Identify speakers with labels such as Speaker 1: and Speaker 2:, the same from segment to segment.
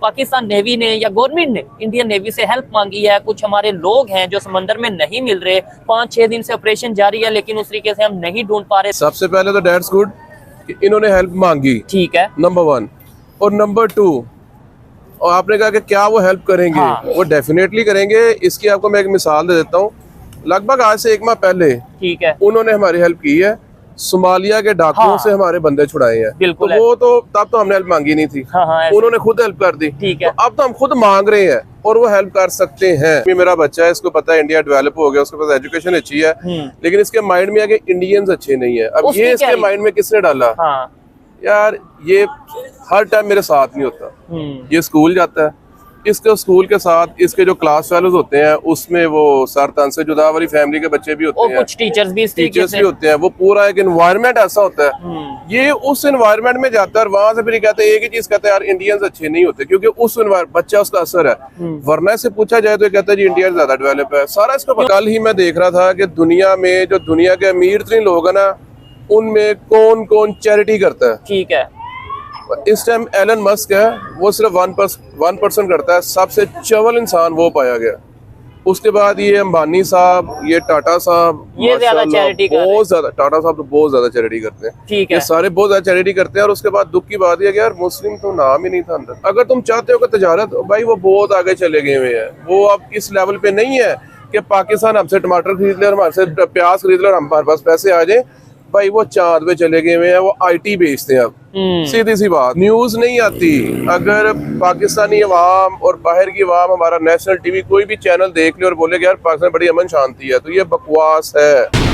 Speaker 1: Pakistan navy ने या government ने इंडियन नेवी से हेल्प मांगी है। कुछ हमारे लोग हैं जो समंदर में नहीं मिल रहे, 5-6 दिन से ऑपरेशन जारी है लेकिन उस तरीके से हम नहीं ढूंढ पा रहे।
Speaker 2: सबसे पहले तो दैट्स गुड कि इन्होंने हेल्प मांगी,
Speaker 1: ठीक है,
Speaker 2: नंबर 1। और नंबर 2, और आपने कहा कि क्या वो हेल्प करेंगे?
Speaker 1: हाँ।
Speaker 2: वो डेफिनेटली करेंगे। इसकी आपको मैं एक मिसाल दे देता हूँ। लगभग आज से 1 माह पहले
Speaker 1: ठीक है,
Speaker 2: उन्होंने हमारी हेल्प की है। सोमालिया के डाकुओं
Speaker 1: हाँ।
Speaker 2: से हमारे बंदे छुड़ाए हैं।
Speaker 1: बिल्कुल
Speaker 2: तो वो तो तब तो हमने हेल्प मांगी नहीं थी।
Speaker 1: हाँ,
Speaker 2: उन्होंने खुद हेल्प कर दी।
Speaker 1: ठीक है।
Speaker 2: तो अब तो हम खुद मांग रहे हैं और वो हेल्प कर सकते हैं। ये मेरा बच्चा है, इसको पता है इंडिया डेवलप हो गया, उसके पास एजुकेशन अच्छी है, लेकिन इसके माइंड में है कि इंडियंस अच्छे नहीं है। अब ये इसके माइंड में किसने डाला?
Speaker 1: हाँ।
Speaker 2: यार ये हर टाइम मेरे साथ नहीं होता। ये स्कूल जाता है, इसके स्कूल के साथ इसके जो क्लास फेलोज होते हैं उसमें वो सर तन से जुदा वाली फैमिली के बच्चे भी होते हैं,
Speaker 1: कुछ टीचर्स भी
Speaker 2: होते हैं। वो पूरा एक एनवायरनमेंट ऐसा होता है। ये उस एनवायरनमेंट में जाता है और वहां से फिर कहते हैं एक ही चीज कहते हैं, यार इंडियंस अच्छे नहीं होते, क्योंकि उस बच्चा उसका असर है। वरना से पूछा जाए तो ये कहता है जी इंडिया ज्यादा डेवलप है। सारा इसको कल ही मैं देख रहा था कि दुनिया में जो दुनिया के अमीर तरीन लोग है ना, उनमें कौन कौन चैरिटी करता है। ठीक है, इस टाइम एलन मस्क है, वो सिर्फ 1% करता है। सबसे चवल इंसान वो पाया गया। उसके बाद ये अंबानी साहब, ये टाटा साहब,
Speaker 1: ये ज्यादा चैरिटी
Speaker 2: बहुत ज्यादा, टाटा साहब तो बहुत ज्यादा चैरिटी करते हैं। ठीक है, ये सारे बहुत ज्यादा चैरिटी करते हैं। और उसके बाद दुख की बात है कि यार मुस्लिम तो नाम ही नहीं था अंदर। अगर तुम चाहते हो कि तजारत, भाई वो बहुत आगे चले गए हुए हैं। वो अब इस लेवल पे नहीं है कि पाकिस्तान हमसे टमाटर खरीद ले और हमसे प्याज खरीद ले और हमारे पास पैसे आ जाए। भाई वो चांद पे चले गए हुए हैं, वो IT बेचते हैं अब। सीधी सी बात, न्यूज नहीं आती। अगर पाकिस्तानी अवाम और बाहर की अवाम हमारा नेशनल टीवी कोई भी चैनल देख ले और बोले कि यार पाकिस्तान बड़ी अमन शांति है, तो ये बकवास है।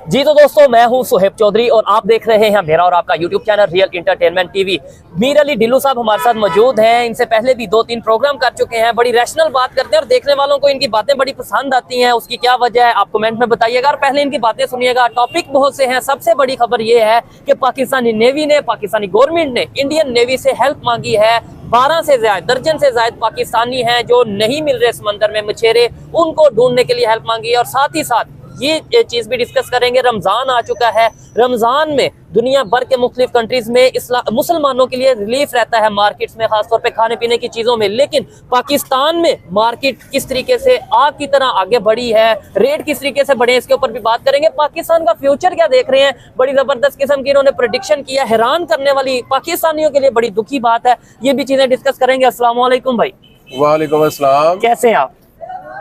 Speaker 1: जी तो दोस्तों, मैं हूं सुहेब चौधरी और आप देख रहे हैं मेरा और आपका YouTube channel real entertainment TV. Mir Ali Dhillu साहब हमारे साथ मौजूद हैं। इनसे पहले भी 2-3 प्रोग्राम कर चुके हैं। बड़ी रैशनल बात करते हैं और देखने वालों को इनकी बातें बड़ी पसंद आती हैं। उसकी क्या वजह है आप कमेंट में बताइएगा और पहले इनकी बातें सुनिएगा। टॉपिक बहुत से हैं। सबसे बड़ी खबर ये है कि पाकिस्तानी नेवी ने, पाकिस्तानी गवर्नमेंट ने इंडियन नेवी से हेल्प मांगी है। 12 से ज्यादा, दर्जन से ज्यादा पाकिस्तानी हैं जो नहीं मिल रहे समंदर में मछेरे, उनको ढूंढने के लिए हेल्प मांगी है। और साथ ही साथ ये चीज भी डिस्कस करेंगे। रमजान आ चुका है, रमजान में दुनिया भर के मुख्तलिफ कंट्रीज में मुसलमानों के लिए रिलीफ रहता है मार्केट्स में, खासतौर पे खाने पीने की चीजों में। लेकिन पाकिस्तान में मार्केट किस तरीके से आग की तरह आगे बढ़ी है, रेट किस तरीके से बढ़े, इसके ऊपर भी बात करेंगे। पाकिस्तान का फ्यूचर क्या देख रहे हैं, बड़ी जबरदस्त किस्म की इन्होंने प्रेडिक्शन किया, हैरान करने वाली, पाकिस्तानियों के लिए बड़ी दुखी बात है। ये भी चीजें डिस्कस करेंगे। अस्सलाम वालेकुम भाई।
Speaker 2: वालेकुम अस्सलाम।
Speaker 1: कैसे हैं आप?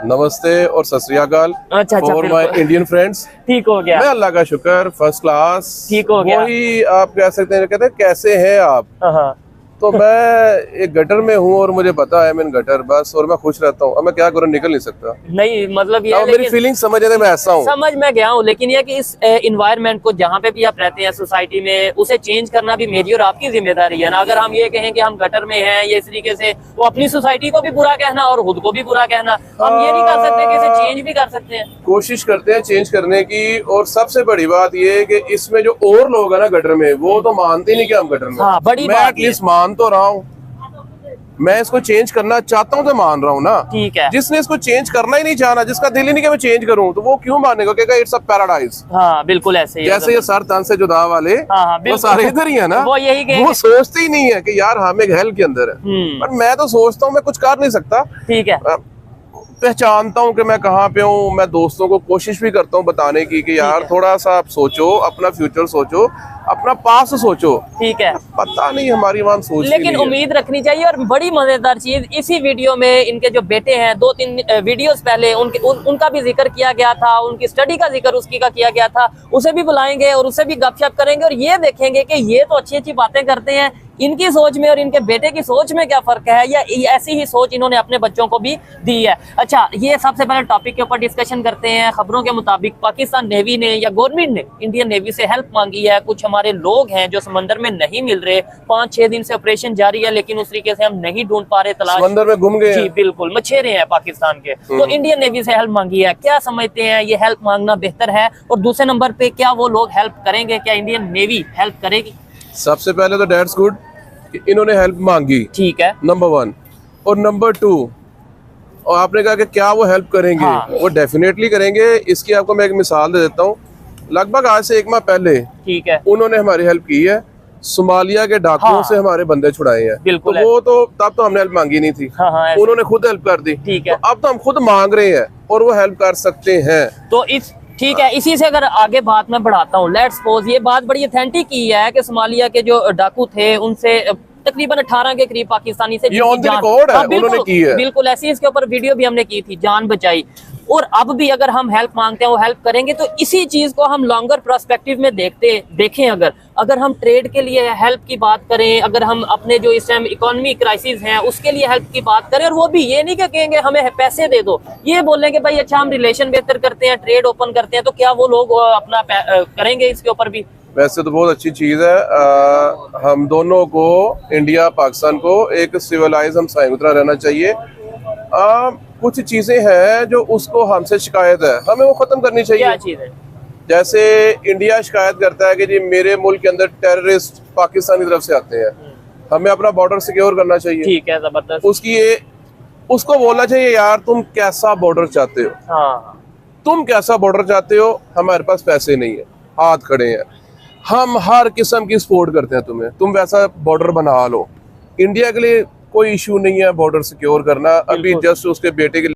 Speaker 2: नमस्ते और सत श्री अकाल।
Speaker 1: अच्छा,
Speaker 2: और माय इंडियन फ्रेंड्स।
Speaker 1: ठीक हो गया?
Speaker 2: मैं अल्लाह का शुक्र, फर्स्ट क्लास।
Speaker 1: ठीक हो गया?
Speaker 2: वही आप कह सकते हैं, कहते हैं कैसे हैं आप।
Speaker 1: हाँ।
Speaker 2: तो मैं एक गटर में हूँ और मुझे पता है मैं गटर बस, और मैं खुश रहता हूँ। अब मैं क्या करूँ, निकल नहीं सकता।
Speaker 1: नहीं मतलब ये
Speaker 2: मेरी फीलिंग समझ रहे, मैं ऐसा हूँ।
Speaker 1: समझ में गया हूँ, लेकिन ये कि इस एनवायरनमेंट को जहाँ पे भी आप रहते हैं सोसाइटी में, उसे चेंज करना भी मेरी और आपकी जिम्मेदारी है ना। अगर हम ये कहें कि हम गटर में हैं, ये इस तरीके से वो अपनी सोसाइटी को भी बुरा कहना और खुद को भी बुरा कहना, हम ये नहीं कर सकते कि इसे चेंज भी कर सकते हैं।
Speaker 2: कोशिश करते हैं चेंज करने की। और सबसे बड़ी बात ये है कि इसमें जो और लोग है ना गटर में, वो तो मानते नहीं कि हम गटर में।
Speaker 1: हाँ, बड़ी
Speaker 2: मैं एटलीस्ट मान तो रहा हूँ। मैं इसको चेंज करना चाहता हूँ तो मान रहा हूँ ना।
Speaker 1: ठीक है।
Speaker 2: जिसने इसको चेंज करना ही नहीं चाहना, जिसका दिल ही नहीं कि मैं चेंज करूँ, तो वो क्यों मानेगा? कहेगा इट्स अ पैराडाइज।
Speaker 1: हाँ बिल्कुल ऐसे ही।
Speaker 2: जैसे ये सर तन से जुदा वाले,
Speaker 1: हाँ,
Speaker 2: वो सारे इधर ही है ना।
Speaker 1: वो यही
Speaker 2: वो सोचते ही नहीं है कि यार हम एक हेल के अंदर है। पर मैं तो सोचता हूँ मैं कुछ कर नहीं सकता।
Speaker 1: ठीक है,
Speaker 2: पहचानता हूँ कि मैं कहाँ पे हूँ। मैं दोस्तों को कोशिश भी करता हूँ बताने की कि यार थोड़ा सा आप सोचो, अपना फ्यूचर सोचो, अपना पास सोचो। ठीक है, पता नहीं हमारी वहाँ सोच,
Speaker 1: लेकिन उम्मीद रखनी चाहिए। और बड़ी मजेदार चीज, इसी वीडियो में इनके जो बेटे हैं, 2-3 वीडियोस पहले उनका भी जिक्र किया गया था, उनकी स्टडी का जिक्र उसकी का किया गया था। उसे भी बुलाएंगे और उससे भी गपशप करेंगे और ये देखेंगे कि ये तो अच्छी अच्छी बातें करते हैं, इनकी सोच में और इनके बेटे की सोच में क्या फर्क है, या ऐसी ही सोच इन्होंने अपने बच्चों को भी दी है। अच्छा, ये सबसे पहले टॉपिक के ऊपर डिस्कशन करते हैं। खबरों के मुताबिक पाकिस्तान नेवी ने या गवर्नमेंट ने इंडियन नेवी से हेल्प मांगी है। कुछ हमारे लोग हैं जो समंदर में नहीं मिल रहे, 5-6 दिन से ऑपरेशन जारी है लेकिन उस तरीके से हम नहीं ढूंढ पा रहे, तलाश
Speaker 2: समंदर में गुम गए।
Speaker 1: जी बिल्कुल, मछेरे हैं पाकिस्तान के। तो इंडियन नेवी से हेल्प मांगी है। क्या समझते हैं, ये हेल्प मांगना बेहतर है? और दूसरे नंबर पे, क्या वो लोग हेल्प करेंगे? क्या इंडियन नेवी हेल्प करेगी?
Speaker 2: सबसे पहले तो दैट्स गुड कि इन्होंने हेल्प मांगी।
Speaker 1: ठीक है,
Speaker 2: नंबर 1। और नंबर 2, और आपने कहा कि क्या वो हेल्प करेंगे?
Speaker 1: हाँ।
Speaker 2: वो डेफिनेटली करेंगे। इसकी आपको मैं एक मिसाल दे देता हूँ। लगभग आज से 1 माह पहले
Speaker 1: ठीक है,
Speaker 2: उन्होंने हमारी हेल्प की है। सोमालिया के डाकुओं
Speaker 1: हाँ।
Speaker 2: से हमारे बंदे छुड़ाए हैं।
Speaker 1: बिल्कुल
Speaker 2: तो वो तो तब तो हमने हेल्प मांगी नहीं थी।
Speaker 1: हाँ हाँ,
Speaker 2: उन्होंने खुद हेल्प कर दी।
Speaker 1: ठीक है।
Speaker 2: तो अब तो हम खुद मांग रहे हैं और वो हेल्प कर सकते हैं।
Speaker 1: तो इस ठीक है, इसी से अगर आगे बात मैं बढ़ाता हूँ, लेट्स सपोज ये बात बड़ी ऑथेंटिक ही है कि सोमालिया के जो डाकू थे उनसे तकरीबन 18 के करीब पाकिस्तानी से
Speaker 2: ये ऑन द रिकॉर्ड है, उन्होंने की है।
Speaker 1: बिल्कुल ऐसी, इसके ऊपर वीडियो भी हमने की थी, जान बचाई। और अब भी अगर हम हेल्प मांगते हैं वो हेल्प करेंगे। तो इसी चीज को हम लॉन्गर पर्सपेक्टिव में देखें, अगर हम ट्रेड के लिए हेल्प की बात करें, अगर हम अपने जो इस टाइम इकोनॉमी क्राइसिस हैं उसके लिए हेल्प की बात करें, और वो भी ये नहीं कि कहेंगे हमें पैसे दे दो, ये बोलेंगे भाई अच्छा हम रिलेशन बेहतर करते हैं, ट्रेड ओपन करते हैं, तो क्या वो लोग अपना करेंगे इसके ऊपर भी?
Speaker 2: वैसे तो बहुत अच्छी चीज है। हम दोनों को, इंडिया पाकिस्तान को, एक सिविलाइज हम संयुक्त रहना चाहिए। कुछ चीजें हैं जो उसको हमसे शिकायत है, हमें वो खत्म करनी चाहिए।
Speaker 1: क्या चीज है?
Speaker 2: जैसे इंडिया शिकायत करता है कि जी मेरे मुल्क के अंदर टेररिस्ट पाकिस्तान की तरफ से आते हैं, हमें अपना बॉर्डर सिक्योर करना चाहिए।
Speaker 1: ठीक है, जबरदस्त।
Speaker 2: उसको बोलना चाहिए यार तुम कैसा बॉर्डर चाहते हो,
Speaker 1: हाँ,
Speaker 2: तुम कैसा बॉर्डर चाहते हो, हमारे पास पैसे नहीं है, हाथ खड़े हैं, हम हर किस्म की सपोर्ट करते हैं तुम्हें, तुम वैसा बॉर्डर बना लो। इंडिया के लिए कोई इशू नहीं है बॉर्डर सिक्योर करना। अभी जस्ट उसके बेटे के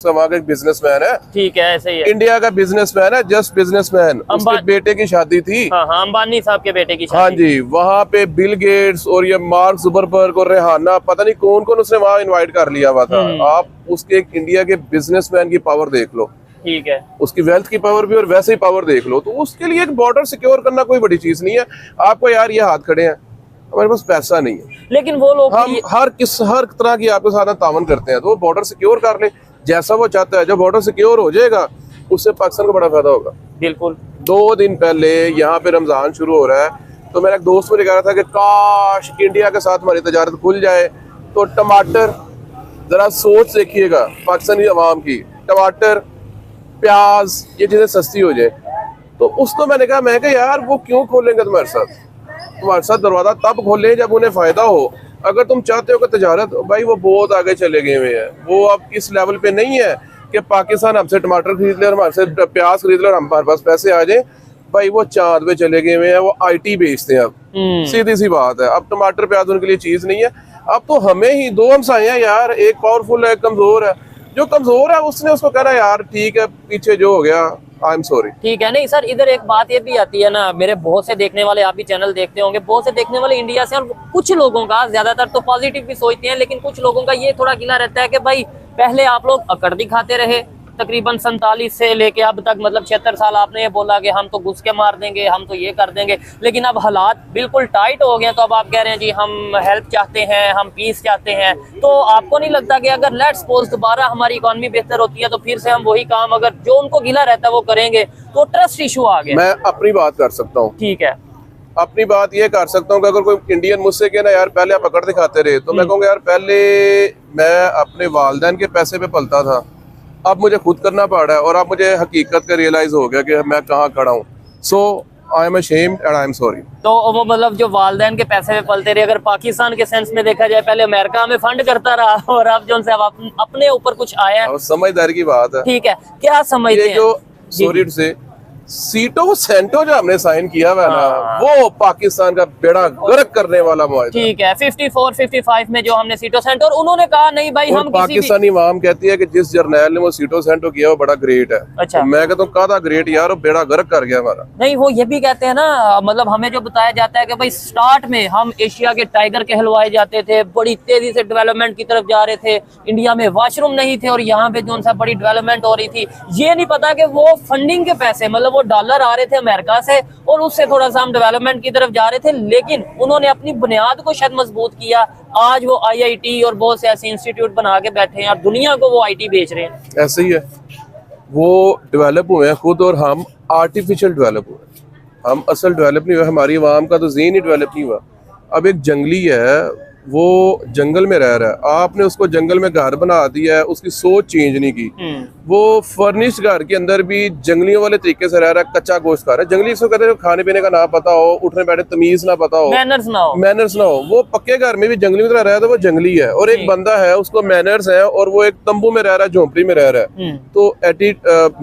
Speaker 2: वहाँ का एक बिजनेसमैन है,
Speaker 1: ठीक है, ऐसे ही है।
Speaker 2: इंडिया का बिजनेसमैन है, जस्ट बिजनेसमैन, उसके बेटे की शादी थी।
Speaker 1: हाँ हाँ, अंबानी साहब के बेटे की शादी।
Speaker 2: हाँ जी, वहाँ पे बिल गेट्स और ये मार्क जुकरबर्ग और रेहाना, पता नहीं कौन कौन उसने वहाँ इनवाइट कर लिया हुआ था। आप उसके इंडिया के बिजनेसमैन की पावर देख लो,
Speaker 1: ठीक है,
Speaker 2: उसकी वेल्थ की पावर भी और वैसे ही पावर देख लो। तो उसके लिए एक बॉर्डर सिक्योर करना कोई बड़ी चीज नहीं है। आपको यार ये हाथ खड़े हैं, हमारे पास पैसा नहीं है,
Speaker 1: लेकिन वो लोग
Speaker 2: हम हर तरह की आपके साथ तावन करते हैं, तो वो बॉर्डर सिक्योर कर ले जैसा वो चाहता है। जब बॉर्डर सिक्योर हो जाएगा उससे पाकिस्तान को बड़ा फायदा होगा।
Speaker 1: बिल्कुल।
Speaker 2: 2 दिन पहले यहाँ पे रमजान शुरू हो रहा है, तो मेरा एक दोस्त मुझे कह रहा था कि काश इंडिया के साथ हमारी तजारत खुल जाए तो टमाटर, जरा सोच देखिएगा पाकिस्तानी अवाम की, टमाटर, प्याज, ये चीजें सस्ती हो जाए। तो उसको मैंने कहा यार वो क्यों खोलेंगे तुम्हारे साथ, तुम्हारे साथ दरवाजा तब खोले जब उन्हें फायदा हो। अगर तुम चाहते हो कि तजारत, भाई वो बहुत आगे चले गए हुए हैं, वो अब इस लेवल पे नहीं है कि पाकिस्तान हमसे टमाटर खरीद ले और हमारे से प्याज खरीद ले और हमारे पास पैसे आ जाए। भाई वो चांद पे चले गए हुए हैं, वो IT बेचते हैं अब, सीधी सी बात है। अब टमाटर प्याज उनके लिए चीज नहीं है। अब तो हमें ही 2 हमसाए हैं यार, एक पावरफुल है, एक कमजोर है। जो कमजोर है उसने उसको कहना यार ठीक है, पीछे जो हो गया आई एम सॉरी।
Speaker 1: ठीक है। नहीं सर, इधर एक बात ये भी आती है ना, मेरे बहुत से देखने वाले, आप भी चैनल देखते होंगे, बहुत से देखने वाले इंडिया से, और कुछ लोगों का, ज्यादातर तो पॉजिटिव भी सोचते हैं, लेकिन कुछ लोगों का ये थोड़ा गिला रहता है कि भाई पहले आप लोग अकड़ दिखाते रहे, तकरीबन 47 से लेके अब तक, मतलब 76 साल आपने ये बोला कि हम तो घुस के मार देंगे, हम तो ये कर देंगे, लेकिन अब हालात बिल्कुल टाइट हो गए, तो अब आप कह रहे हैं जी हम हेल्प चाहते हैं, हम पीस चाहते हैं। तो आपको नहीं लगता कि अगर लेट्स सपोज दोबारा हमारी इकोनॉमी बेहतर होती है तो फिर से हम वही काम, अगर जो उनको गिला रहता है वो करेंगे, तो ट्रस्ट इशू आ गया?
Speaker 2: मैं अपनी बात कर सकता हूँ।
Speaker 1: ठीक है,
Speaker 2: अपनी बात ये कर सकता हूँ कि अगर कोई इंडियन मुझसे कहना यार पहले आप पकड़ दिखाते रहे, तो मैं कहूँगा यार पहले मैं अपने वालिदैन के पैसे पे पलता था, अब मुझे खुद करना पड़ रहा है, और अब मुझे हकीकत का रियलाइज हो गया कि मैं कहाँ खड़ा हूँ। So I am ashamed and I am sorry.
Speaker 1: तो वो मतलब जो वालिदैन के पैसे पे पलते रहे, अगर पाकिस्तान के सेंस में देखा जाए, पहले अमेरिका हमें फंड करता रहा, और अब जो उनसे अब अपने ऊपर कुछ आया है।
Speaker 2: समझदारी की बात है।
Speaker 1: ठीक है, क्या समझते हैं?
Speaker 2: ये जो सॉरी से सीटो सेंटो जो हमने साइन किया हुआ है ना, वो पाकिस्तान का बेड़ा गर्क करने वाला मुआहदा।
Speaker 1: ठीक है, 54-55 में जो हमने सीटो सेंटो, और उन्होंने कहा नहीं भाई हम
Speaker 2: पाकिस्तानी आवाम कहती है कि जिस जर्नैल ने वो सीटो सेंटो किया वो बड़ा ग्रेट है।
Speaker 1: अच्छा,
Speaker 2: तो मैं कहता हूँ कहा था ग्रेट यार, वो बेड़ा गर्क कर गया हमारा।
Speaker 1: नहीं, वो ये भी कहते हैं ना, मतलब हमें जो बताया जाता है कि भाई स्टार्ट में हम एशिया के टाइगर कहलवाए जाते थे, बड़ी तेजी से डेवलपमेंट की तरफ जा रहे थे, इंडिया में वॉशरूम नहीं थे, और यहाँ पे जो बड़ी डेवलपमेंट हो रही थी। ये नहीं पता कि वो फंडिंग के पैसे, मतलब वो डॉलर आ रहे थे अमेरिका से, और उससे थोड़ा सा हम डेवलपमेंट की तरफ जा रहे थे, लेकिन उन्होंने अपनी बुनियाद को शायद मजबूत किया। आज वो IIT और बहुत से ऐसे इंस्टीट्यूट बना के बैठे हैं, और दुनिया को वो IT बेच रहे हैं।
Speaker 2: ऐसे ही है, वो डेवलप हुए हैं खुद, और हम आर्टिफिशियल डेवलप हुए, हम असल डेवलप नहीं हुए। हमारी आवाम का तो ज़हन ही डेवलप नहीं हुआ। अब एक जंगली है, वो जंगल में रह रहा है, आपने उसको जंगल में घर बना दिया है, उसकी सोच चेंज नहीं की। वो फर्निश्ड घर के अंदर भी जंगलियों वाले तरीके से रह रहा है, कच्चा गोश्त खा रहा है। जंगली इसको कहते हैं खाने पीने का ना पता हो, उठने बैठे तमीज ना पता हो,
Speaker 1: मैनर्स ना हो। वो
Speaker 2: पक्के घर में भी जंगली में रह रहा है, तो वो जंगली है। और एक बंदा है उसको मैनर्स है और वो एक तंबू में रह रहा है, झोंपड़ी में रह रहा है। तो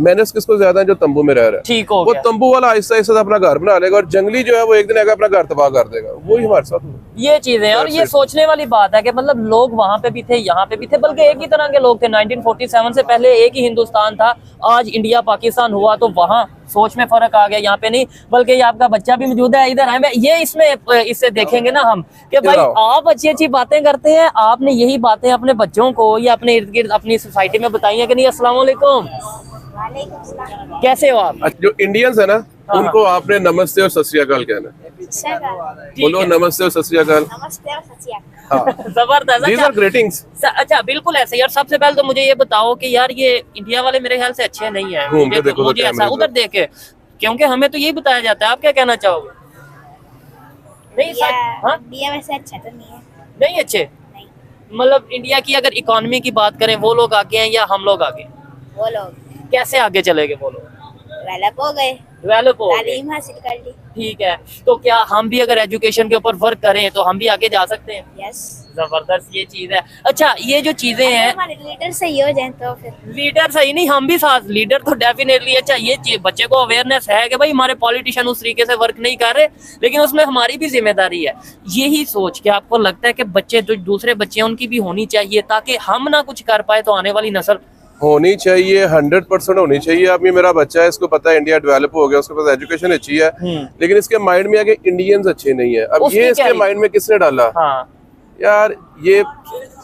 Speaker 2: मैनर्स किसको ज्यादा है? जो तंबू में रह रहा है।
Speaker 1: ठीक हो
Speaker 2: वो तंबू वाला आहिस्ता आहिस्ता अपना घर बना लेगा, और जंगली जो है वो एक दिन आगे अपना घर तबाह कर देगा। वही हमारे साथ हुआ।
Speaker 1: ये चीजें हैं। और ये सोचने वाली बात है कि मतलब लोग वहां पे भी थे, यहाँ पे भी थे, बल्कि एक ही तरह के लोग थे। 1947 से पहले एक ही हिंदुस्तान था, आज इंडिया पाकिस्तान हुआ तो वहां सोच में फर्क आ गया, यहाँ पे नहीं। बल्कि ये आपका बच्चा भी मौजूद है, इधर आए। ये इसमें इससे देखेंगे ना हम कि भाई आप अच्छी अच्छी बातें करते हैं, आपने यही बातें अपने बच्चों को या अपने इर्द गिर्द अपनी सोसाइटी में बताई है कि नहीं? अस्सलाम वालेकुम, कैसे हो आप?
Speaker 2: जो इंडियंस है ना, उनको आपने नमस्ते और सत श्री अकाल कहना है। बोलो नमस्ते और सत श्री अकाल।
Speaker 1: जबरदस्त।
Speaker 2: These are greetings।
Speaker 1: अच्छा, बिल्कुल ऐसे यार। सबसे पहले तो मुझे ये बताओ कि यार ये इंडिया वाले मेरे ख्याल से अच्छे नहीं है। मुझे ऐसा उधर देखे, क्योंकि हमें तो यही बताया जाता है। आप क्या कहना चाहोगे? नहीं सर, हाँ
Speaker 3: इंडिया वैसे अच्छा तो नहीं है।
Speaker 1: नहीं अच्छे, मतलब इंडिया की अगर इकोनॉमी की बात करें, वो लोग आगे हैं या हम लोग आगे?
Speaker 3: वो लोग
Speaker 1: कैसे आगे चले गए वो लोग?
Speaker 3: डेवलप हो गए,
Speaker 1: डेवलप हो गए,
Speaker 3: तालीम हासिल कर ली।
Speaker 1: ठीक है, तो क्या हम भी अगर एजुकेशन के ऊपर वर्क करें तो हम भी आगे जा सकते हैं?
Speaker 3: यस,
Speaker 1: जबरदस्त ये चीज है। अच्छा, ये जो चीजें हैं,
Speaker 3: हमारे लीडर सही हो जाए तो फिर
Speaker 1: लीडर सही नहीं, हम भी साथ। लीडर तो डेफिनेटली अच्छा, ये बच्चे को अवेयरनेस है कि भाई हमारे पॉलिटिशियन उस तरीके से वर्क नहीं कर रहे, लेकिन उसमें हमारी भी जिम्मेदारी है। यही सोच के आपको लगता है कि बच्चे जो दूसरे बच्चे हैं उनकी भी होनी चाहिए, ताकि हम ना कुछ कर पाए तो आने वाली नस्ल
Speaker 2: होनी चाहिए? 100% होनी चाहिए। अब ये मेरा बच्चा है, इसको पता है इंडिया डेवलप हो गया, उसके पास एजुकेशन अच्छी है, लेकिन इसके माइंड में है कि इंडियंस अच्छे नहीं है। अब ये इसके माइंड में किसने डाला?
Speaker 1: हाँ
Speaker 2: यार, ये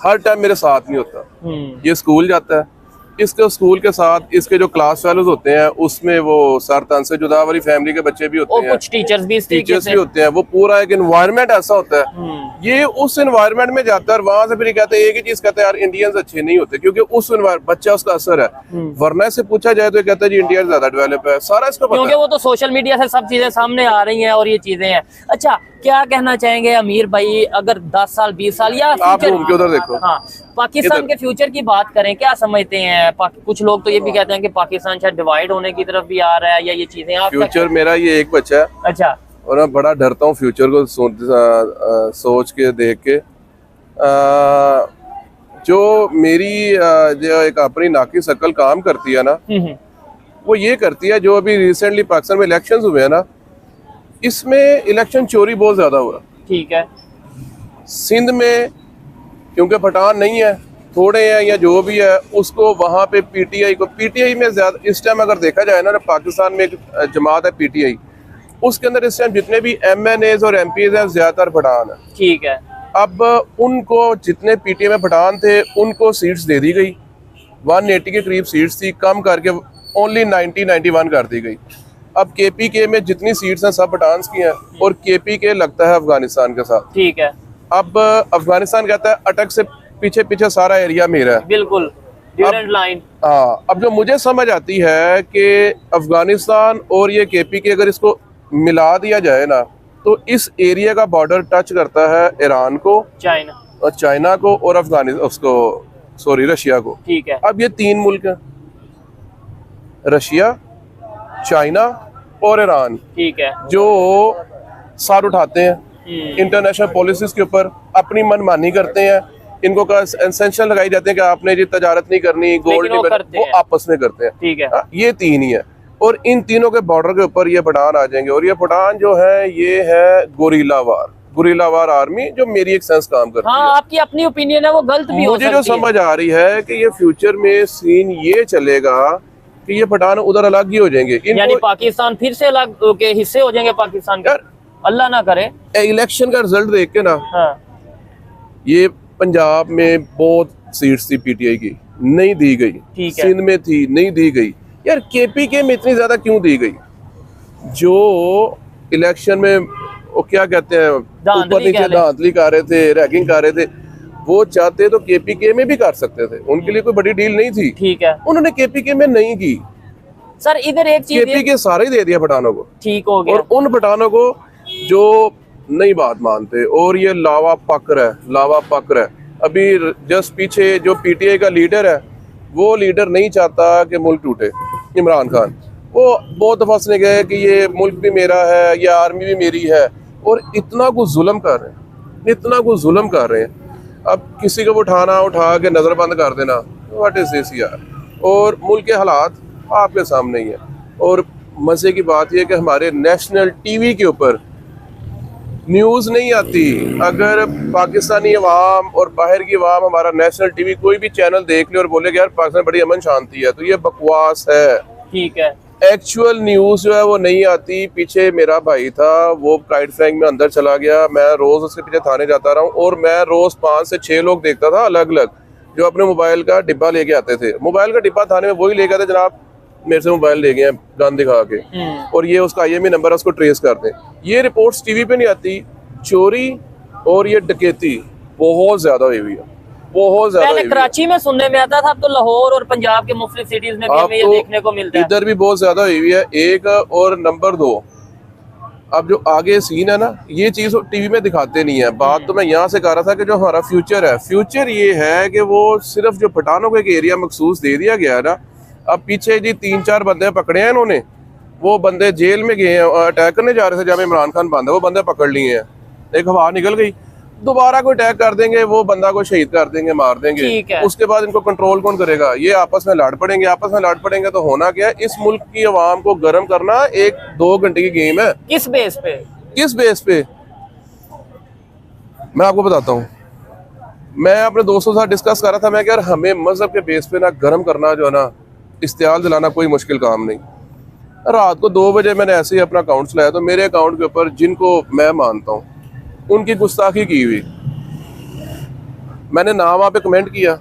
Speaker 2: हर टाइम मेरे साथ नहीं होता। ये स्कूल जाता है, इसके स्कूल के साथ इसके जो क्लास फेलोज होते हैं, उसमें वो सर तन से जुदा वाली फैमिली के बच्चे भी होते हैं,
Speaker 1: कुछ टीचर्स भी
Speaker 2: होते हैं। वो पूरा एक एनवायरनमेंट ऐसा होता है, ये उस एनवायरनमेंट में जाता है और वहां से फिर कहते हैं एक ही चीज कहते हैं, यार इंडियंस अच्छे नहीं होते, क्योंकि उस बच्चा उसका असर है। वरना इससे पूछा जाए तो कहता है जी इंडिया ज्यादा डेवलप है, सारा इसको पता है,
Speaker 1: क्योंकि वो तो सोशल मीडिया से सब चीजें सामने आ रही हैं और ये चीजें हैं। अच्छा, क्या कहना चाहेंगे अमीर भाई, अगर 10 साल 20 साल या
Speaker 2: आप घूम के उधर देखो,
Speaker 1: हाँ, पाकिस्तान के फ्यूचर की बात करें, क्या समझते हैं? कुछ लोग तो ये भी कहते हैं कि पाकिस्तान शायद डिवाइड होने की तरफ भी आ रहा है, या ये चीजें आप
Speaker 2: फ्यूचर मेरा ये एक बच्चा है।
Speaker 1: अच्छा,
Speaker 2: और मैं बड़ा डरता हूँ फ्यूचर को सोच के देख के। जो मेरी जो एक अपनी नाकिस अकल काम करती है ना, वो ये करती है, जो अभी रिसेंटली पाकिस्तान में इलेक्शंस हुए हैं ना, इसमें इलेक्शन चोरी बहुत ज्यादा हुआ।
Speaker 1: ठीक है,
Speaker 2: सिंध में क्योंकि पठान नहीं है, थोड़े हैं या जो भी है, उसको वहाँ पे पीटीआई में ज्यादा इस टाइम अगर देखा जाए ना, पाकिस्तान में एक जमात है पीटीआई, उसके अंदर इस टाइम जितने भी एमएनएज और एमपीज हैं ज्यादातर पठान है।
Speaker 1: ठीक है,
Speaker 2: अब उनको जितने पीटीआई में पठान थे उनको सीट्स दे दी गई, 180 के करीब सीट्स थी, कम करके ओनली 91 कर दी गई। अब केपीके में जितनी सीट्स हैं सब पठान की हैं, और केपीके लगता है अफगानिस्तान के साथ।
Speaker 1: ठीक है,
Speaker 2: अब अफगानिस्तान कहता है अटक से पीछे पीछे सारा एरिया मेरा है,
Speaker 1: बिल्कुल ड्यूरेंट लाइन।
Speaker 2: हाँ, अब जो मुझे समझ आती है कि अफगानिस्तान और ये केपीके अगर इसको मिला दिया जाए ना, तो इस एरिया का बॉर्डर टच करता है ईरान को, चाइना को और रशिया को।
Speaker 1: ठीक है,
Speaker 2: अब ये 3 मुल्क हैं, रशिया, चाइना और ईरान,
Speaker 1: ठीक है,
Speaker 2: जो सार उठाते हैं इंटरनेशनल पॉलिसीज के ऊपर, अपनी मनमानी करते हैं, इनको का सेंक्शन लगाई जाते हैं कि आपने जी तजारत नहीं करनी, गोल्ड नहीं करनी, वो आपस में करते हैं।
Speaker 1: ठीक है,
Speaker 2: ये 3 ही है, और इन तीनों के बॉर्डर के ऊपर ये पठान आ जाएंगे, और ये पठान जो है ये है गुरिल्ला वार आर्मी, जो मेरी एक सेंस काम करती है।
Speaker 1: आपकी अपनी ओपिनियन है, वो गलत भी हो सकती है।
Speaker 2: मुझे जो समझ आ रही है कि ये फ्यूचर में सीन ये चलेगा कि ये पठान उधर अलग ही हो जाएंगे,
Speaker 1: यानी पाकिस्तान फिर से अलग के हिस्से हो जाएंगे पाकिस्तान के, अल्लाह ना करे।
Speaker 2: इलेक्शन का रिजल्ट देख के ना, ये पंजाब में बहुत सीट्स थी पीटीआई की, नहीं दी गई, सिंध में थी, नहीं दी गई। यार केपीके में इतनी ज्यादा क्यों दी गई? जो इलेक्शन में वो क्या कहते हैं, ऊपर नीचे धांधली कर रहे थे, रैगिंग कर रहे थे, वो चाहते तो केपीके में भी कर सकते थे, उनके लिए कोई बड़ी डील नहीं थी।
Speaker 1: ठीक है,
Speaker 2: उन्होंने केपीके में नहीं की।
Speaker 1: सर इधर एक चीज,
Speaker 2: केपीके सारे ही दे दिया पठानों को।
Speaker 1: ठीक हो गया,
Speaker 2: और उन पठानों को जो नहीं बात मानते और ये लावा पक रहा है। अभी जस्ट पीछे जो पीटीआई का लीडर है, वो लीडर नहीं चाहता कि मुल्क टूटे। इमरान खान वो बहुत दफा सुने गए कि ये मुल्क भी मेरा है, ये आर्मी भी मेरी है, और इतना कुछ जुल्म कर रहे हैं। अब किसी को उठा के नजरबंद कर देना, व्हाट इज दिस यार। और मुल्क के हालात आपके सामने ही है। और मजे की बात यह कि हमारे नेशनल टीवी के ऊपर न्यूज़ नहीं आती। अगर पाकिस्तानी अवाम और बाहर की अवाम हमारा नेशनल टीवी कोई भी चैनल देख ले और बोले कि यार पाकिस्तान बड़ी अमन शांति है, तो ये बकवास है।
Speaker 1: ठीक है,
Speaker 2: एक्चुअल न्यूज़ जो है वो नहीं आती। पीछे मेरा भाई था, वो काइट फ्लाइंग में अंदर चला गया, मैं रोज़ उसके पीछे थाने जाता रहा हूँ, और मैं रोज़ 5 से 6 लोग देखता था अलग अलग, जो अपने मोबाइल का डिब्बा लेके आते थे। मोबाइल का डिब्बा थाने में वही लेके आते, जनाब मेरे से मोबाइल ले गए हैं, गन दिखा के, और ये उसका IMEI नंबर है, उसको ट्रेस कर दें। ये रिपोर्ट्स टीवी पे नहीं आती। चोरी और ये डकैती बहुत ज्यादा हुई है, बहुत ज्यादा।
Speaker 1: पहले कराची में सुनने में आता था, अब तो लाहौर और पंजाब के मुख्तलिफ सिटीज में भी हमें ये देखने को मिलता है।
Speaker 2: इधर भी बहुत ज्यादा हुई है, एक। और नंबर 2, अब जो आगे सीन है ना, ये चीज टीवी में दिखाते नहीं है। बात तो मैं यहाँ से कर रहा था कि जो हमारा फ्यूचर है, फ्यूचर ये है कि वो सिर्फ जो पठानों को एक एरिया मखसूस दे दिया गया है ना। अब पीछे जी 3-4 बंदे पकड़े हैं इन्होंने, वो बंदे जेल में गए हैं, अटैक करने जा रहे थे जब इमरान खान बंद है, वो बंदे पकड़ लिए हैं। एक हवा निकल गई, दोबारा कोई अटैक कर देंगे, वो बंदा को शहीद कर देंगे, मार देंगे। उसके बाद इनको कंट्रोल कौन करेगा? ये आपस में लड़ पड़ेंगे। तो होना क्या है, इस मुल्क की आवाम को गर्म करना 1-2 घंटे की गेम है।
Speaker 1: किस बेस पे?
Speaker 2: मैं आपको बताता हूँ। मैं अपने दोस्तों के साथ डिस्कस कर रहा था, मैं यार हमें मजहब के बेस पे ना गर्म करना, जो है ना, इस्तेहाल दिलाना कोई मुश्किल काम नहीं। रात को 2 बजे मैंने ऐसे ही अपना अकाउंट चलाया, तो मेरे अकाउंट के ऊपर जिनको मैं मानता हूँ उनकी गुस्ताखी की हुई, मैंने ना वहाँ पे कमेंट किया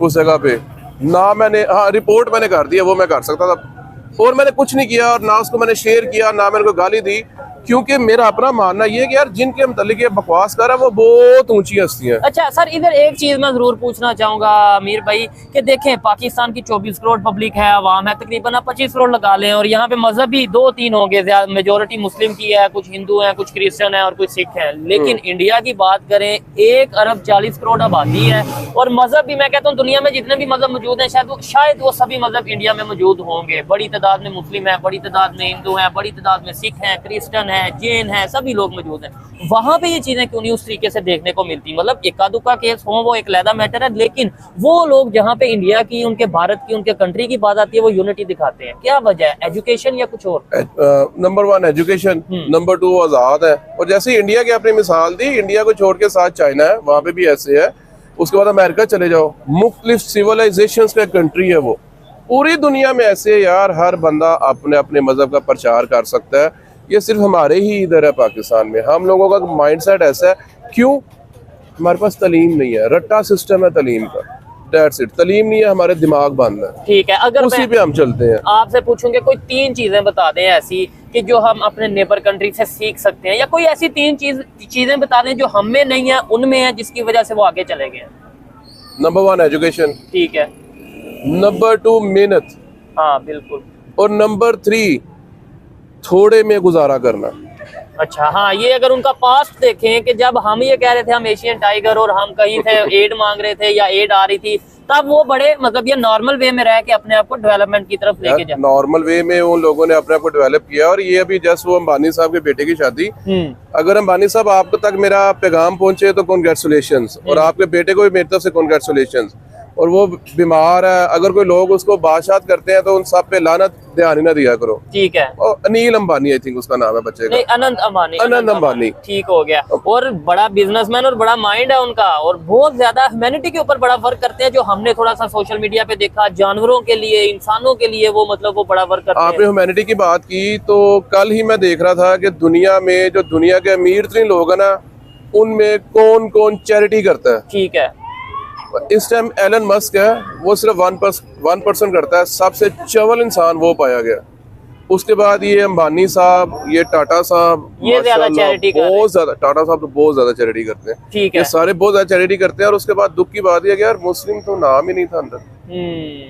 Speaker 2: उस जगह पे, ना मैंने, हाँ रिपोर्ट मैंने कर दिया, वो मैं कर सकता था, और मैंने कुछ नहीं किया, और ना उसको मैंने शेयर किया, ना मैंने को गाली दी, क्योंकि मेरा अपना मानना ये है कि यार जिनके मतलब ये बकवास कर रहा है वो बहुत ऊंची हस्तियां हैं।
Speaker 1: अच्छा सर, इधर एक चीज मैं जरूर पूछना चाहूंगा अमीर भाई कि देखें, पाकिस्तान की 24 करोड़ पब्लिक है, आवाम है, तकरीबन आप 25 करोड़ लगा लें, और यहाँ पे मजहब भी 2-3 होंगे, मेजोरिटी मुस्लिम की है, कुछ हिंदू हैं, कुछ क्रिश्चियन है और कुछ सिख हैं। लेकिन इंडिया की बात करें, 1 अरब 40 करोड़ आबादी है, और मजहब भी, मैं कहता हूँ दुनिया में जितने भी मजहब मौजूद हैं, शायद वो सभी मजहब इंडिया में मौजूद होंगे। बड़ी तादाद में मुस्लिम है, बड़ी तादाद में हिंदू है, बड़ी तादाद में सिख है, क्रिश्चियन है, जैन है, सभी लोग मौजूद हैं। वहां पे ये चीजें क्यों नहीं उस तरीके से देखने को मिलती? मतलब इक्का दुक्का केस हो, वो एक अलग मैटर है, लेकिन वो लोग जहाँ पे इंडिया की, उनके भारत की, उनके कंट्री की बात आती है, वो यूनिटी दिखाते हैं। क्या वजह है? एजुकेशन या कुछ और?
Speaker 2: नंबर 1 एजुकेशन, नंबर 2 आजाद है। और जैसे इंडिया की आपने मिसाल दी, इंडिया को छोड़ के साथ चाइना है, वहां पे भी ऐसे है। उसके बाद अमेरिका चले जाओ, मुख्तलिफ सिविलाइजेशन का कंट्री है वो। पूरी दुनिया में ऐसे यार, हर बंदा अपने अपने मजहब का प्रचार कर सकता है। ये सिर्फ हमारे ही इधर है पाकिस्तान में, हम लोगों का माइंडसेट ऐसा है। क्यों? हमारे पास तालीम नहीं है, रट्टा सिस्टम है तालीम का, दैट्स इट। तालीम नहीं है, हमारे दिमाग बंद है,
Speaker 1: ठीक है। अगर
Speaker 2: उसी पे हम चलते हैं।
Speaker 1: आपसे पूछूंगे कोई 3 चीजें बता दें ऐसी कि जो हम अपने नेबर कंट्री से सीख सकते हैं, या कोई ऐसी 3 चीजें बता दें जो हम में नहीं है, उनमें है, जिसकी वजह से वो आगे चले गए।
Speaker 2: नंबर 1 एजुकेशन,
Speaker 1: ठीक है।
Speaker 2: नंबर 2 मेहनत,
Speaker 1: हाँ बिल्कुल,
Speaker 2: और नंबर 3 थोड़े में गुजारा करना।
Speaker 1: अच्छा हाँ, ये अगर उनका पास्ट देखें कि जब हम ये कह रहे थे हम एशियन टाइगर, और हम कहीं से एड मांग रहे थे या एड आ रही थी, तब वो बड़े मतलब ये नॉर्मल वे में रह के अपने आप को डेवलपमेंट की तरफ लेके जाए।
Speaker 2: नॉर्मल वे में उन लोगों ने अपने आप को डेवलप किया। और ये अभी जस्ट वो अंबानी साहब के बेटे की शादी, अगर अंबानी साहब आप तक मेरा पैगाम पहुंचे तो कॉन्ग्रेचुलेशंस, और आपके बेटे को भी मेरी तरफ से कॉन्ग्रेचुलेशंस। और वो बीमार है, अगर कोई लोग उसको बादशाह करते हैं तो उन सब पे लानत, ध्यान ही ना दिया करो। ठीक है। और अनिल अंबानी, आई थिंक उसका नाम है बच्चे का, नहीं अनंत अंबानी,
Speaker 1: ठीक हो गया। और बड़ा बिजनेसमैन और बड़ा माइंड है उनका, और बहुत ज्यादा ह्यूमैनिटी के ऊपर बड़ा वर्क करते हैं, जो हमने थोड़ा सा सोशल मीडिया पे देखा। जानवरों के लिए, इंसानों के लिए वो मतलब वो बड़ा वर्क करते हैं।
Speaker 2: आपने ह्यूमैनिटी की बात की, तो कल ही मैं देख रहा था कि दुनिया में जो दुनिया के अमीर तरीन लोग है ना, उनमें कौन कौन चैरिटी करता है।
Speaker 1: ठीक है।
Speaker 2: इस टाइम एलन मस्क है, वो सिर्फ 1% करता है, सबसे चवल इंसान वो पाया गया। उसके बाद ये अंबानी साहब, ये टाटा साहब,
Speaker 1: ये ज्यादा
Speaker 2: माशाल्लाह
Speaker 1: चैरिटी कर रहे हैं।
Speaker 2: बहुत ज्यादा, टाटा साहब तो बहुत ज्यादा चैरिटी करते हैं।
Speaker 1: ठीक
Speaker 2: ये
Speaker 1: है।
Speaker 2: सारे बहुत ज्यादा चैरिटी करते हैं। और उसके बाद दुख की बात यह है कि यार मुस्लिम तो नाम ही नहीं था अंदर।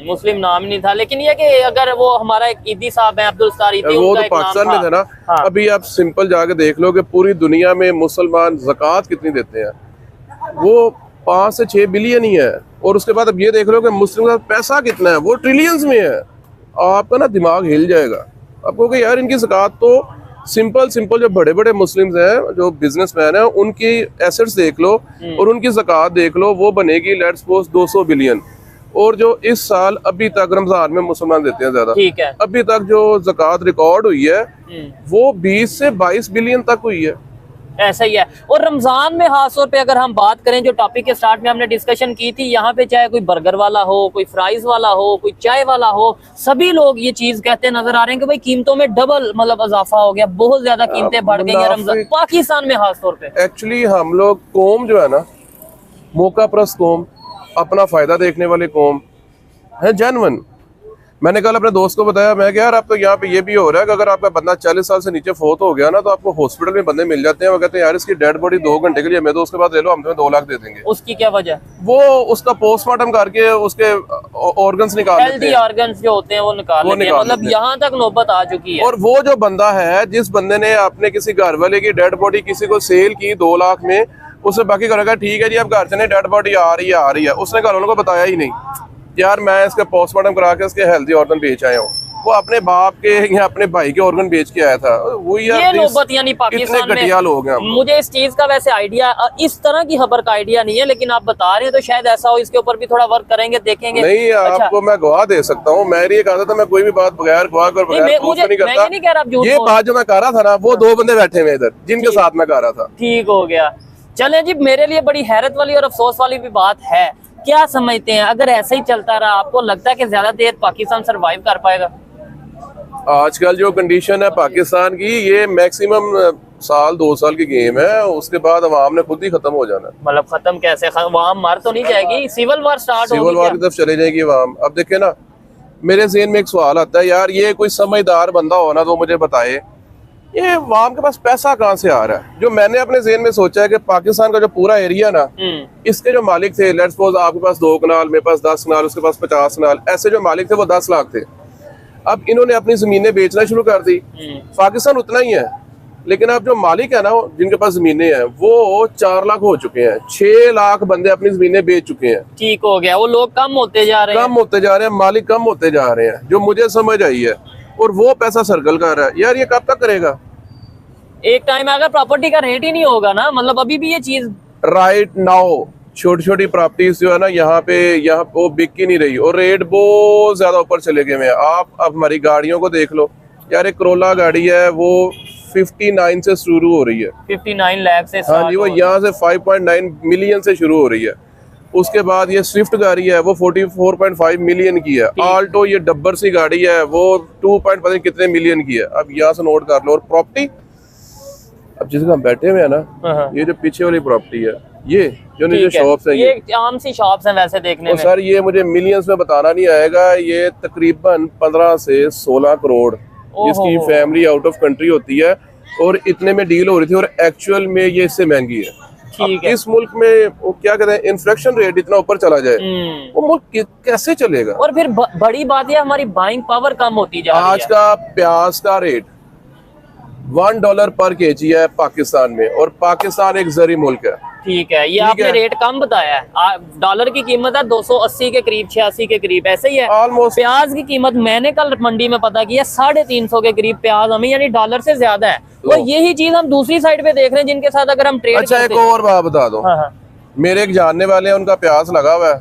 Speaker 1: मुस्लिम नाम नहीं था, लेकिन ये कि अगर वो हमारा एक ईदी साहब है, अब्दुल सत्तार ईदी,
Speaker 2: वो
Speaker 1: उनका
Speaker 2: तो
Speaker 1: एक नाम
Speaker 2: पाकिस्तान में थे ना।
Speaker 1: हाँ।
Speaker 2: अभी आप सिंपल जाके देख लो कि पूरी दुनिया में मुसलमान ज़कात कितनी देते हैं, वो 5 से 6 बिलियन ही है। और उसके बाद अब ये देख लो कि मुस्लिम का पैसा कितना है, वो ट्रिलियंस में है। आपका ना दिमाग हिल जाएगा, आपको कि यार इनकी ज़कात तो सिंपल जो बड़े बड़े मुस्लिम्स हैं, जो बिजनेसमैन हैं, उनकी एसेट्स देख लो और उनकी ज़कात देख लो, वो बनेगी लेट्स सपोज 200 बिलियन। और जो इस साल अभी तक रमजान में मुसलमान देते हैं ज्यादा,
Speaker 1: ठीक है।
Speaker 2: अभी तक जो ज़कात रिकॉर्ड हुई है वो 20 से 22 बिलियन तक हुई है।
Speaker 1: ऐसा ही है। और रमजान में खास तौर पे अगर हम बात करें, जो टॉपिक के स्टार्ट में हमने डिस्कशन की थी, यहाँ पे चाहे कोई बर्गर वाला हो, कोई फ्राइज वाला हो, कोई चाय वाला हो, सभी लोग ये चीज कहते नजर आ रहे हैं कि भाई कीमतों में डबल मतलब इजाफा हो गया, बहुत ज्यादा कीमतें बढ़ गई हैं रमजान पाकिस्तान में खास तौर पे।
Speaker 2: एक्चुअली हम लोग कौम जो है ना, मौका परस्त कौम, अपना फायदा देखने वाले कौम है, जेन्युइन। मैंने कल अपने दोस्त को बताया, मैं क्या यार अब तो यहाँ पे ये भी हो रहा है कि अगर आपका बंदा 40 साल से नीचे फोत हो गया ना, तो आपको हॉस्पिटल में बंदे मिल जाते हैं, वो कहते हैं यार इसकी डेड बॉडी 2 घंटे के लिए हमें दो, उसके बाद ले लो, हम तुम्हें 2 लाख दे देंगे।
Speaker 1: उसकी क्या वजह?
Speaker 2: वो उसका पोस्टमार्टम करके उसके ऑर्गन्स निकाल लेते
Speaker 1: हेल्दी
Speaker 2: हैं,
Speaker 1: ऑर्गन्स जो होते हैं वो निकाल लेते हैं। मतलब यहाँ तक नौबत आ चुकी है।
Speaker 2: और वो जो बंदा है, जिस बंदे ने अपने किसी घर वाले की डेड बॉडी किसी को सेल की 2 लाख में, उससे बाकी करेगा ठीक है जी अब घर चले, डेड बॉडी आ रही है, उसने घर वालों को बताया ही नहीं यार मैं इसका पोस्टमार्टम करा के इसके हेल्दी ऑर्गन बेच आया हूँ। वो अपने बाप के या अपने भाई के ऑर्गन बेच के आया था। वो
Speaker 1: ये नौबत यानी पाकिस्तान में
Speaker 2: घटिया लोग हैं।
Speaker 1: मुझे इस चीज का वैसे आइडिया, इस तरह की खबर का आइडिया नहीं है, लेकिन आप बता रहे हैं तो शायद ऐसा हो, इसके ऊपर भी थोड़ा वर्क करेंगे, देखेंगे।
Speaker 2: नहीं
Speaker 1: अच्छा।
Speaker 2: आपको मैं गवाह दे सकता हूँ। मैं ये कहा था मैं कोई भी बात बगैर गवाह कर बगैर प्रूफ नहीं करता।
Speaker 1: नहीं कह रहा आप झूठ
Speaker 2: ये
Speaker 1: बोल
Speaker 2: बात जो मैं कर रहा था ना, वो 2 बंदे बैठे हुए इधर जिनके साथ मैं कर रहा था।
Speaker 1: ठीक हो गया। चले जी, मेरे लिए बड़ी हैरत वाली और अफसोस वाली भी बात है। क्या समझते हैं, अगर ऐसा ही चलता रहा, आपको लगता है कि ज्यादा देर पाकिस्तान सरवाइव कर पाएगा?
Speaker 2: आजकल जो कंडीशन है पाकिस्तान की, ये मैक्सिमम साल 2 साल की गेम है, उसके बाद अवाम ने खुद ही खत्म हो जाना।
Speaker 1: मतलब खत्म कैसे? अवाम मर तो नहीं जाएगी? सिविल वार स्टार्ट होगी?
Speaker 2: सिविल वार की तरफ चले जाएगी अवाम। अब देखे ना, मेरे ज़हन में एक सवाल आता है यार, ये कोई समझदार बंदा हो ना तो मुझे बताए ये अवाम के पास पैसा कहाँ से आ रहा है। जो मैंने अपने ज़हन में सोचा है कि पाकिस्तान का जो पूरा एरिया ना, इसके जो मालिक थे, लेट्स सपोज आपके पास 2 कनाल, मेरे पास 10 कनाल, उसके पास 50 कनाल, ऐसे जो मालिक थे वो 10 लाख थे। अब इन्होंने अपनी जमीनें बेचना शुरू कर दी। पाकिस्तान उतना ही है, लेकिन अब जो मालिक है ना, जिनके पास जमीनें हैं, वो 4 लाख हो चुके हैं। 6 लाख बंदे अपनी जमीनें बेच चुके हैं।
Speaker 1: ठीक हो गया। वो लोग कम होते जा रहे हैं,
Speaker 2: कम होते जा रहे हैं, मालिक कम होते जा रहे हैं, जो मुझे समझ आई है। और वो पैसा सर्कल कर रहा है। यार ये कब तक करेगा?
Speaker 1: एक टाइम अगर प्रॉपर्टी का रेट ही नहीं होगा ना, मतलब अभी भी ये चीज
Speaker 2: राइट नाउ छोटी छोटी प्रॉपर्टीज जो है ना, यहाँ वो बिक ही नहीं रही और रेट बहुत ज्यादा ऊपर चले गए हैं। आप अब हमारी गाड़ियों को देख लो यार, एक करोला गाड़ी है वो 59 से शुरू हो रही है,
Speaker 1: 59 लाख से।
Speaker 2: हाँ जी, वो यहाँ से 5.9 मिलियन से शुरू हो रही है। उसके बाद ये स्विफ्ट गाड़ी है वो 44.5 मिलियन की है। आल्टो ये डब्बर सी गाड़ी है वो 2 कितने मिलियन की है। अब यहाँ से नोट कर लो। और प्रॉपर्टी अब जिसका हम बैठे हुए हैं ना, ये जो पीछे वाली प्रॉपर्टी है, ये जो नीचे शॉप्स है,
Speaker 1: ये आम सी शॉप्स हैं वैसे देखने में।
Speaker 2: सर ये मुझे मिलियंस में बताना नहीं आएगा, ये तकरीबन 15 से 16 करोड़ इसकी फैमिली आउट ऑफ कंट्री होती है और इतने में डील हो रही थी और एक्चुअल में ये इससे महंगी है।
Speaker 1: ठीक है।
Speaker 2: इस मुल्क में वो क्या कहते हैं, इन्फ्लेशन रेट इतना ऊपर चला जाए, वो मुल्क कैसे चलेगा?
Speaker 1: और फिर बड़ी बात है हमारी बाइंग पावर कम होती जा रही है।
Speaker 2: आज का प्याज का रेट $1 पर केजी है पाकिस्तान में, और पाकिस्तान एक जरी मुल्क है।
Speaker 1: ठीक है, ये आपने रेट कम बताया है। डॉलर की कीमत है 280 के करीब, 86 के करीब, ऐसे ही है
Speaker 2: ऑलमोस्ट।
Speaker 1: प्याज की कीमत मैंने कल मंडी में पता किया 350 के करीब प्याज हमें, यानी डॉलर से ज्यादा है। और यही चीज हम दूसरी साइड पे देख रहे हैं जिनके साथ अगर हम ट्रेड
Speaker 2: अच्छा एक और बात बता दो। मेरे एक जानने वाले हैं, उनका प्याज लगा हुआ है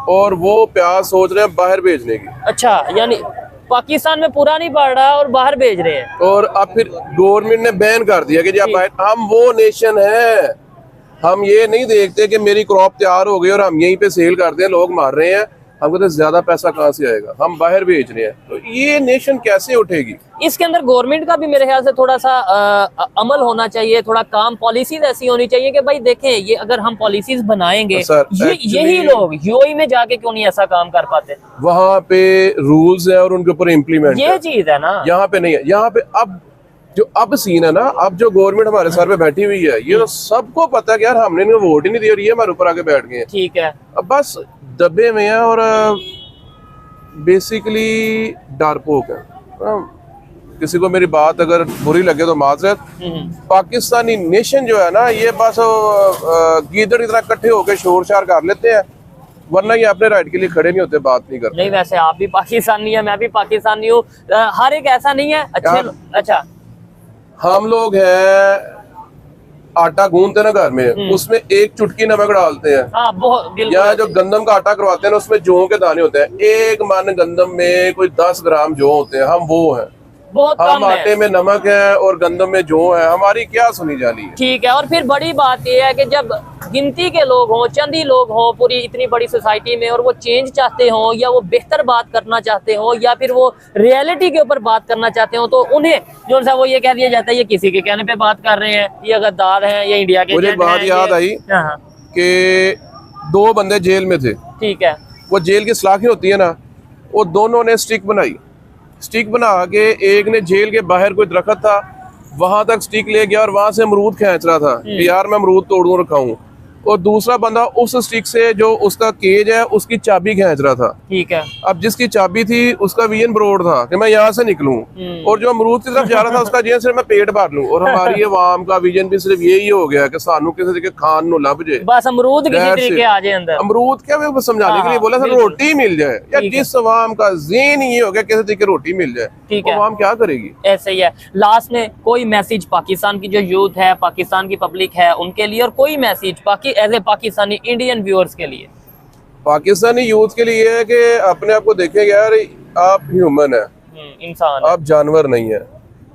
Speaker 2: और वो प्याज सोच रहे हैं बाहर भेजने की।
Speaker 1: अच्छा, यानी पाकिस्तान में पूरा नहीं पड़ रहा और बाहर भेज रहे हैं।
Speaker 2: और अब फिर गवर्नमेंट ने बैन कर दिया कि जी आप, हम वो नेशन है, हम ये नहीं देखते कि मेरी क्रॉप तैयार हो गई और हम यहीं पे सेल करते हैं, लोग मार रहे हैं। हम कहते हैं ज्यादा पैसा कहाँ से आएगा, हम बाहर भेज रहे हैं, तो ये नेशन कैसे उठेगी?
Speaker 1: इसके अंदर गवर्नमेंट का भी मेरे ख्याल से थोड़ा सा अमल होना चाहिए, थोड़ा काम पॉलिसीज ऐसी होनी चाहिए कि भाई देखें ये अगर हम पॉलिसीज बनाएंगे, यही लोग यूएई में जाके क्यों नहीं ऐसा काम कर पाते?
Speaker 2: वहां पे रूल्स है और उनके ऊपर इम्प्लीमेंट,
Speaker 1: ये चीज है ना,
Speaker 2: यहाँ पे नहीं है। यहाँ पे अब सीन है ना, अब जो गवर्नमेंट हमारे सर पे बैठी हुई है, ये तो सबको पता है कि यार हमने इनको वोट ही नहीं दिया और ये हमारे ऊपर आके बैठ गए हैं।
Speaker 1: ठीक है,
Speaker 2: अब बस दबे में है और बेसिकली डरपोक है। किसी को मेरी बात अगर बुरी लगे तो माजरत। पाकिस्तानी नेशन जो है ना, ये बस गीदड़ की तरह इकट्ठे होकर शोर शार कर लेते हैं, वरना ये अपने राइट के लिए खड़े नहीं होते, बात नहीं करते।
Speaker 1: नहीं वैसे आप भी पाकिस्तानी है, मैं भी पाकिस्तानी हूँ, हर एक ऐसा नहीं है। अच्छा
Speaker 2: हम लोग हैं, आटा गूंदते ना घर में, उसमें एक चुटकी नमक डालते हैं।
Speaker 1: हाँ, बहुत
Speaker 2: या जो गंदम का आटा करवाते हैं ना, उसमें जौ के दाने होते हैं, एक मन गंदम में कोई 10 ग्राम जौ होते हैं, हम वो हैं।
Speaker 1: बहुत
Speaker 2: हम
Speaker 1: कम
Speaker 2: आटे
Speaker 1: है।
Speaker 2: में नमक है और गंदम में जौ है, हमारी क्या सुनी जानी है?
Speaker 1: ठीक है, और फिर बड़ी बात यह है कि जब गिनती के लोग हों, चंद ही लोग हों पूरी इतनी बड़ी सोसाइटी में, और वो चेंज चाहते हों या वो बेहतर बात करना चाहते हों या फिर वो रियलिटी के ऊपर बात करना चाहते हो, तो उन्हें जो सा वो ये कह दिया जाता है ये किसी के कहने पे बात कर रहे हैं, ये गद्दार हैं, ये इंडिया के।
Speaker 2: मुझे बात याद आई कि 2 बंदे जेल में थे।
Speaker 1: ठीक है,
Speaker 2: वो जेल की सलाखें होती है ना, वो दोनों ने स्टिक बनाई। स्टिक बना के एक ने जेल के बाहर कोई दरख्त था, वहां तक स्टिक ले गया और वहां से अमरूद खींच रहा था कि यार मैं अमरूद तोड़ूं और खाऊं, और दूसरा बंदा उस स्टिक से जो उसका केज है उसकी चाबी खींच रहा था।
Speaker 1: ठीक है,
Speaker 2: अब जिसकी चाबी थी उसका विजन ब्रॉड था कि मैं यहाँ से निकलूं, और जो अमरूद की तरफ जा रहा था उसका विजन सिर्फ मैं पेट भर लूं, और हमारी अवाम का विजन भी सिर्फ यही हो गया कि सानू किसी तरीके खान नु लब जाए,
Speaker 1: बस अमरूद किसी तरीके आ जाए अंदर।
Speaker 2: अमरूद क्या, मैं समझाने के लिए बोला था रोटी मिल जाए, या जिस अवाम का ज़हन ये हो गया किसी तरीके रोटी मिल जाए,
Speaker 1: ठीक है,
Speaker 2: अवाम क्या करेगी?
Speaker 1: ऐसे ही है। लास्ट में कोई मैसेज पाकिस्तान की जो यूथ है, पाकिस्तान की पब्लिक है उनके लिए, और कोई message as a Pakistani Indian viewers के लिए?
Speaker 2: पाकिस्तानी यूथ के लिए है कि अपने आप को देखें यार, आप ह्यूमन है,
Speaker 1: इंसान,
Speaker 2: आप जानवर नहीं है।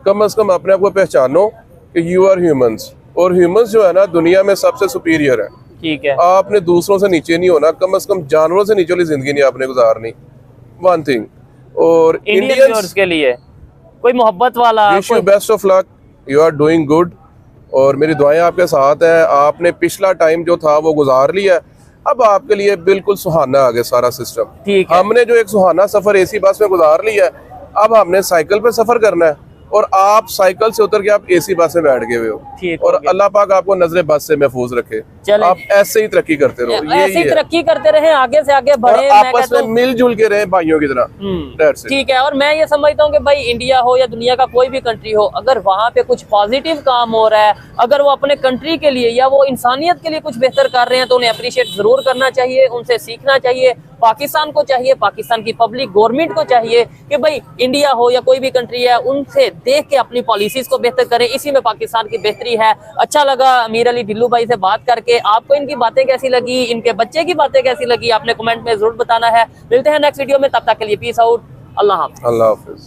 Speaker 2: कम से कम अपने आप को पहचानो कि यू आर ह्यूमंस, और ह्यूमंस जो है ना दुनिया में सबसे सुपीरियर है।
Speaker 1: ठीक है,
Speaker 2: आपने दूसरों से नीचे नहीं होना, कम से कम जानवरों से नीचे वाली जिंदगी नहीं आपने गुजारनी, वन थिंग। और
Speaker 1: इंडियन व्यूअर्स के लिए कोई मोहब्बत वाला,
Speaker 2: wish you best of luck, you are doing good, और मेरी दुआएं आपके साथ है। आपने पिछला टाइम जो था वो गुजार लिया, अब आपके लिए बिल्कुल सुहाना आ गया सारा सिस्टम।
Speaker 1: ठीक है,
Speaker 2: हमने जो एक सुहाना सफर एसी बस में गुजार लिया है, अब हमने साइकिल पे सफर करना है, और आप साइकिल से उतर के आप एसी बस में बैठ गए हुए हो,
Speaker 1: ठीक,
Speaker 2: और अल्लाह पाक आपको नजरे बस से महफूज रखे। आप ऐसे ही तरक्की करते रहो,
Speaker 1: ऐसे ही तरक्की करते रहे, आगे से आगे बढ़े,
Speaker 2: आपस में मिलजुल के रहे भाइयों की तरह।
Speaker 1: ठीक है, और मैं ये समझता हूँ कि भाई इंडिया हो या दुनिया का कोई भी कंट्री हो, अगर वहाँ पे कुछ पॉजिटिव काम हो रहा है, अगर वो अपने कंट्री के लिए या वो इंसानियत के लिए कुछ बेहतर कर रहे हैं, तो उन्हें अप्रिशिएट जरूर करना चाहिए, उनसे सीखना चाहिए। पाकिस्तान को चाहिए, पाकिस्तान की पब्लिक गवर्नमेंट को चाहिए कि भाई इंडिया हो या कोई भी कंट्री है, उनसे देख के अपनी पॉलिसीज को बेहतर करें, इसी में पाकिस्तान की बेहतरी है। अच्छा लगा अमीर अली ढिल्लू भाई से बात करके। आपको इनकी बातें कैसी लगी, इनके बच्चे की बातें कैसी लगी, आपने कमेंट में जरूर बताना है। मिलते हैं नेक्स्ट वीडियो में, तब तक के लिए पीस आउट, अल्लाह हाफ़िज़।
Speaker 2: अल्लाह हाफिज।